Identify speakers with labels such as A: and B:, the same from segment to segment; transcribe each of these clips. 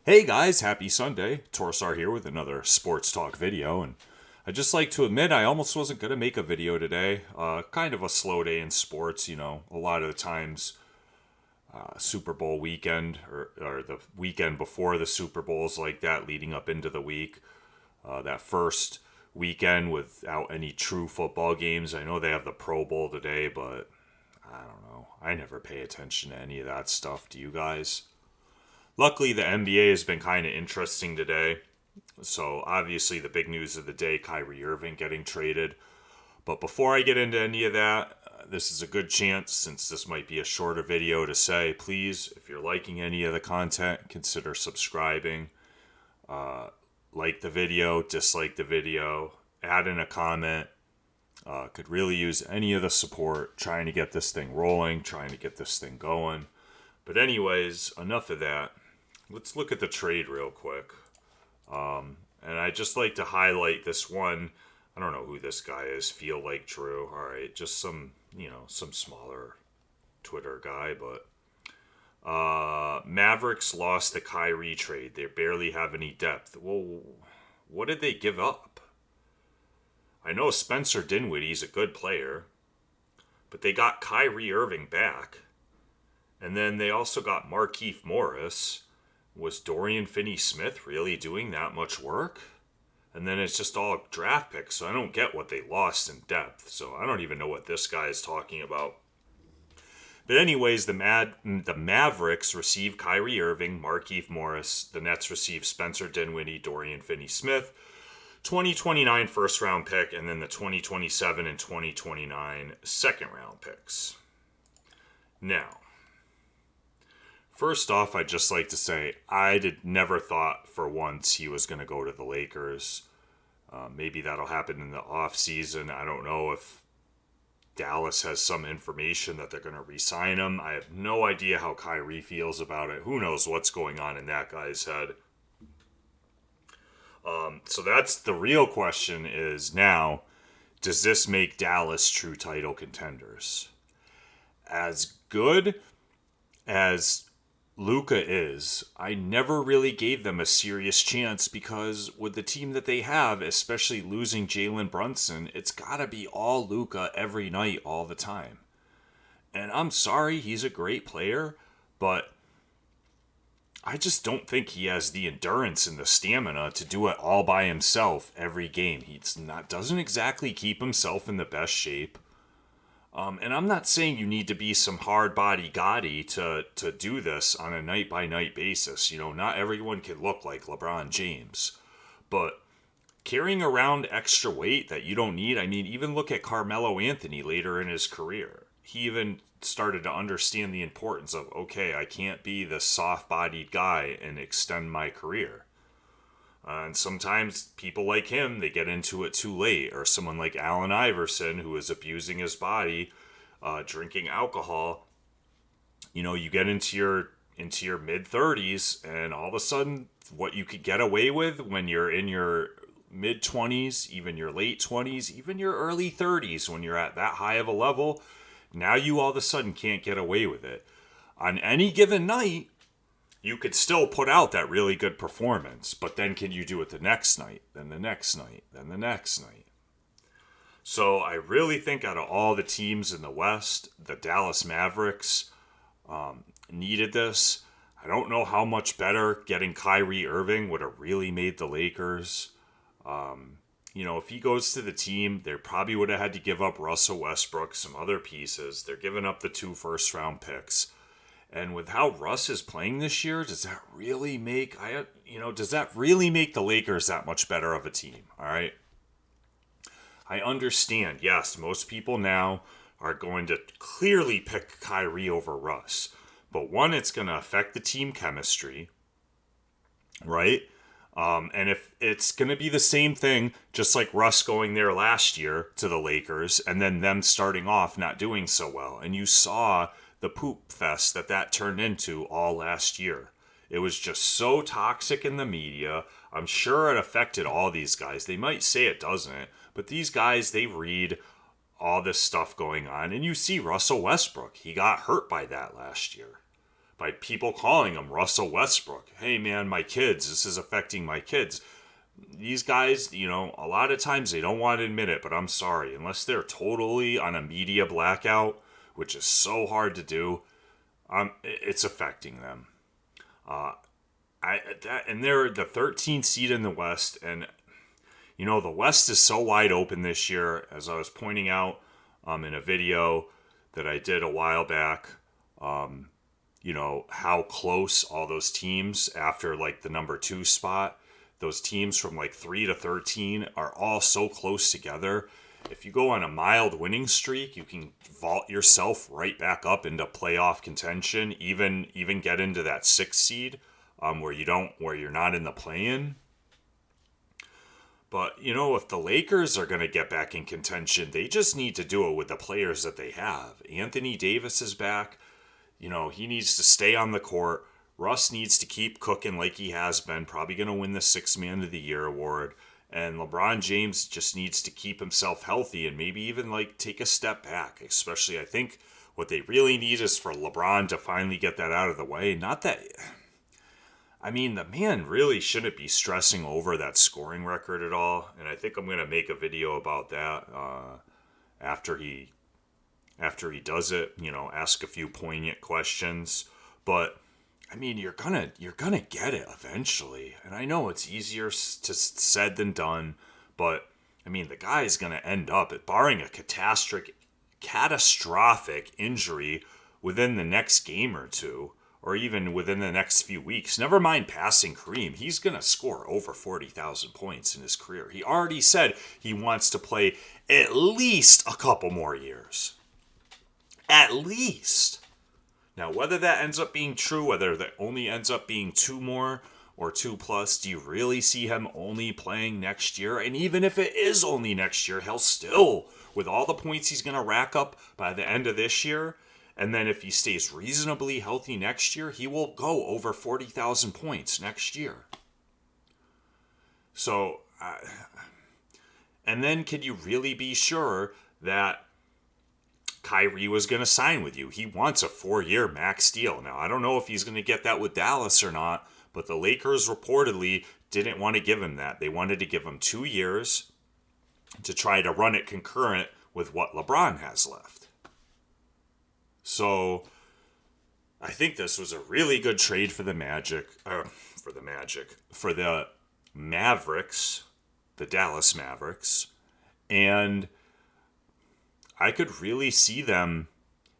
A: Hey guys, happy Sunday. Torsar here with another sports talk video, and I'd just like to admit I almost wasn't going to make a video today. Kind of a slow day in sports, a lot of the times Super Bowl weekend or the weekend before the Super Bowls like that leading up into the week. That first weekend without any true football games. I know they have the Pro Bowl today, but I don't know. I never pay attention to any of that stuff. Do you guys? Luckily, the NBA has been kind of interesting today. So, obviously, the big news of the day Kyrie Irving getting traded. But before I get into any of that, this is a good chance, since this might be a shorter video, to say please, if you're liking any of the content, consider subscribing. Like the video, dislike the video, add in a comment. Could really use any of the support trying to get this thing rolling, trying to get this thing going. But, anyways, enough of that. Let's look at the trade real quick. And I just like to highlight this one. I don't know who this guy is. Feel like Drew. All right, just some smaller Twitter guy. But Mavericks lost the Kyrie trade. They barely have any depth. Well, what did they give up? I know Spencer Dinwiddie's a good player, but they got Kyrie Irving back. And then they also got Markieff Morris. Was Dorian Finney-Smith really doing that much work? And then it's just all draft picks, so I don't get what they lost in depth. So I don't even know what this guy is talking about. But anyways, the Mavericks receive Kyrie Irving, Markieff Morris. The Nets receive Spencer Dinwiddie, Dorian Finney-Smith, 2029 first round pick, and then the 2027 and 2029 second round picks. Now, first off, I'd just like to say I never thought for once he was going to go to the Lakers. Maybe that'll happen in the offseason. I don't know if Dallas has some information that they're going to re-sign him. I have no idea how Kyrie feels about it. Who knows what's going on in that guy's head. So that's the real question is now, does this make Dallas true title contenders? As good as Luka is, I never really gave them a serious chance because with the team that they have, especially losing Jalen Brunson, it's gotta be all Luka every night, all the time. And I'm sorry, he's a great player, but I just don't think he has the endurance and the stamina to do it all by himself every game. Doesn't exactly keep himself in the best shape. And I'm not saying you need to be some hard body Gotti to do this on a night by night basis. Not everyone can look like LeBron James. But carrying around extra weight that you don't need, I mean, even look at Carmelo Anthony later in his career. He even started to understand the importance of, okay, I can't be the soft bodied guy and extend my career. And sometimes people like him, they get into it too late. Or someone like Allen Iverson, who is abusing his body, drinking alcohol. You get into your mid-30s, and all of a sudden, what you could get away with when you're in your mid-20s, even your late 20s, even your early 30s, when you're at that high of a level, now you all of a sudden can't get away with it. On any given night, you could still put out that really good performance, but then can you do it the next night, then the next night, then the next night? So I really think out of all the teams in the West, the Dallas Mavericks needed this. I don't know how much better getting Kyrie Irving would have really made the Lakers. If he goes to the team, they probably would have had to give up Russell Westbrook, some other pieces. They're giving up the 2 first-round picks. And with how Russ is playing this year, does that really make the Lakers that much better of a team? All right. I understand. Yes, most people now are going to clearly pick Kyrie over Russ. But one, it's going to affect the team chemistry, right? And if it's going to be the same thing, just like Russ going there last year to the Lakers and then them starting off not doing so well. And you saw the poop fest that turned into all last year. It was just so toxic in the media. I'm sure it affected all these guys. They might say it doesn't, but these guys, they read all this stuff going on. And you see Russell Westbrook. He got hurt by that last year. by people calling him Russell Westbrook. Hey man, my kids, this is affecting my kids. These guys, a lot of times they don't want to admit it, but I'm sorry, unless they're totally on a media blackout, which is so hard to do, it's affecting them. And they're the 13th seed in the West, and the West is so wide open this year, as I was pointing out in a video that I did a while back. How close all those teams after like the number 2 spot, those teams from like 3 to 13 are all so close together. If you go on a mild winning streak, you can vault yourself right back up into playoff contention, even get into that 6th seed, where you're not in the play-in. But, if the Lakers are going to get back in contention, they just need to do it with the players that they have. Anthony Davis is back. He needs to stay on the court. Russ needs to keep cooking like he has been, probably going to win the 6th Man of the Year award. And LeBron James just needs to keep himself healthy and maybe even take a step back. Especially, I think what they really need is for LeBron to finally get that out of the way. Not that... the man really shouldn't be stressing over that scoring record at all. And I think I'm going to make a video about that after he does it, ask a few poignant questions. But you're gonna get it eventually. And I know it's easier said than done, but the guy is gonna end up, barring a catastrophic injury within the next game or two, or even within the next few weeks. Never mind passing Kareem, he's gonna score over 40,000 points in his career. He already said he wants to play at least a couple more years. At least. Now, whether that ends up being true, whether that only ends up being 2 more or 2+, do you really see him only playing next year? And even if it is only next year, he'll still, with all the points he's going to rack up by the end of this year, and then if he stays reasonably healthy next year, he will go over 40,000 points next year. So, and then can you really be sure that Kyrie was going to sign with you? He wants a 4-year max deal. Now, I don't know if he's going to get that with Dallas or not, but the Lakers reportedly didn't want to give him that. They wanted to give him 2 years to try to run it concurrent with what LeBron has left. So, I think this was a really good trade for the Mavericks, the Dallas Mavericks, and I could really see them,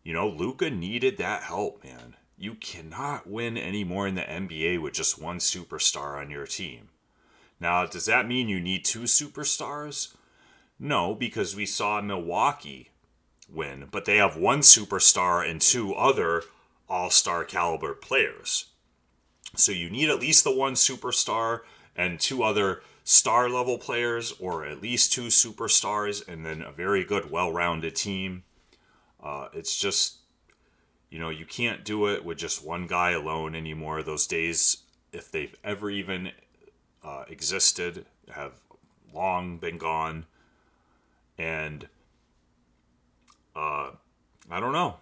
A: Luka needed that help, man. You cannot win anymore in the NBA with just one superstar on your team. Now, does that mean you need 2 superstars? No, because we saw Milwaukee win, but they have 1 superstar and 2 other all-star caliber players. So you need at least the 1 superstar and 2 other star level players, or at least 2 superstars, and then a very good, well-rounded team. It's just, you can't do it with just one guy alone anymore. Those days, if they've ever even existed, have long been gone. And I don't know.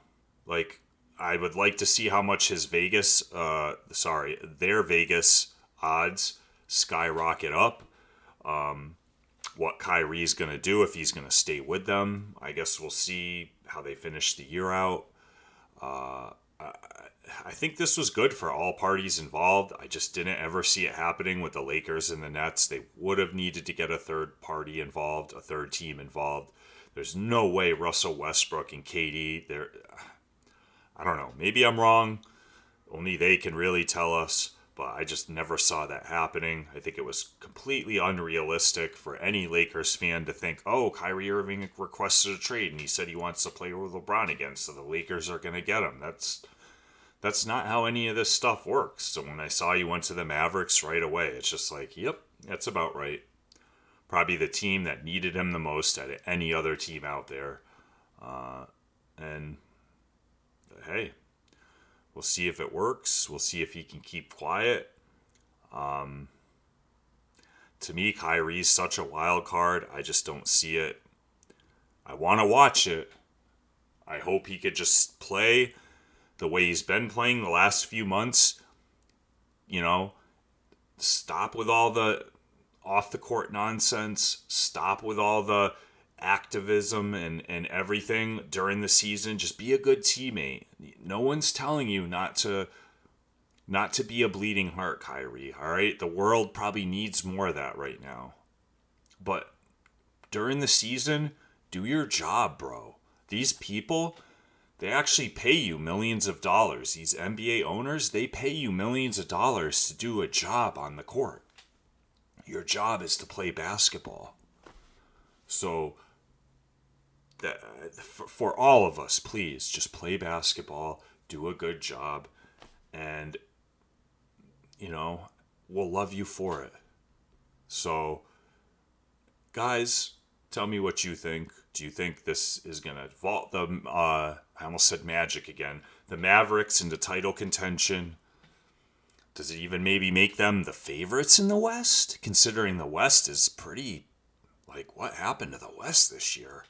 A: I would like to see how much their Vegas odds skyrocket up. What Kyrie's going to do, if he's going to stay with them. I guess we'll see how they finish the year out. I think this was good for all parties involved. I just didn't ever see it happening with the Lakers and the Nets. They would have needed to get a third party involved, a third team involved. There's no way Russell Westbrook and KD, I don't know. Maybe I'm wrong. Only they can really tell us. But I just never saw that happening. I think it was completely unrealistic for any Lakers fan to think, oh, Kyrie Irving requested a trade and he said he wants to play with LeBron again, so the Lakers are going to get him. That's not how any of this stuff works. So when I saw he went to the Mavericks right away, it's just like, yep, that's about right. Probably the team that needed him the most out of any other team out there. And hey, we'll see if it works. We'll see if he can keep quiet. To me, Kyrie's such a wild card. I just don't see it. I want to watch it. I hope he could just play the way he's been playing the last few months, you know, stop with all the off the court nonsense. Stop with all the activism and everything during the season. Just be a good teammate. No one's telling you not to be a bleeding heart, Kyrie. All right, the world probably needs more of that right now. But during the season, do your job, bro. These people, they actually pay you millions of dollars. These NBA owners, they pay you millions of dollars to do a job on the court. Your job is to play basketball. So, for all of us, please just play basketball, do a good job, and, we'll love you for it. So, guys, tell me what you think. Do you think this is going to vault I almost said Magic again, the Mavericks into title contention? Does it even maybe make them the favorites in the West? Considering the West is pretty, what happened to the West this year?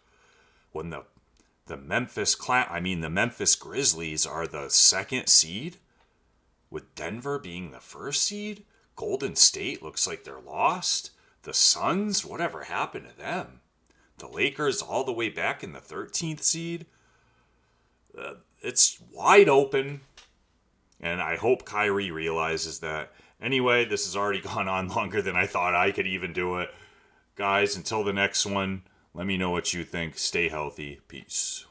A: When the Memphis Grizzlies are the second seed, with Denver being the first seed? Golden State looks like they're lost. The Suns, whatever happened to them? The Lakers all the way back in the 13th seed? It's wide open. And I hope Kyrie realizes that. Anyway, this has already gone on longer than I thought I could even do it. Guys, until the next one, let me know what you think. Stay healthy. Peace.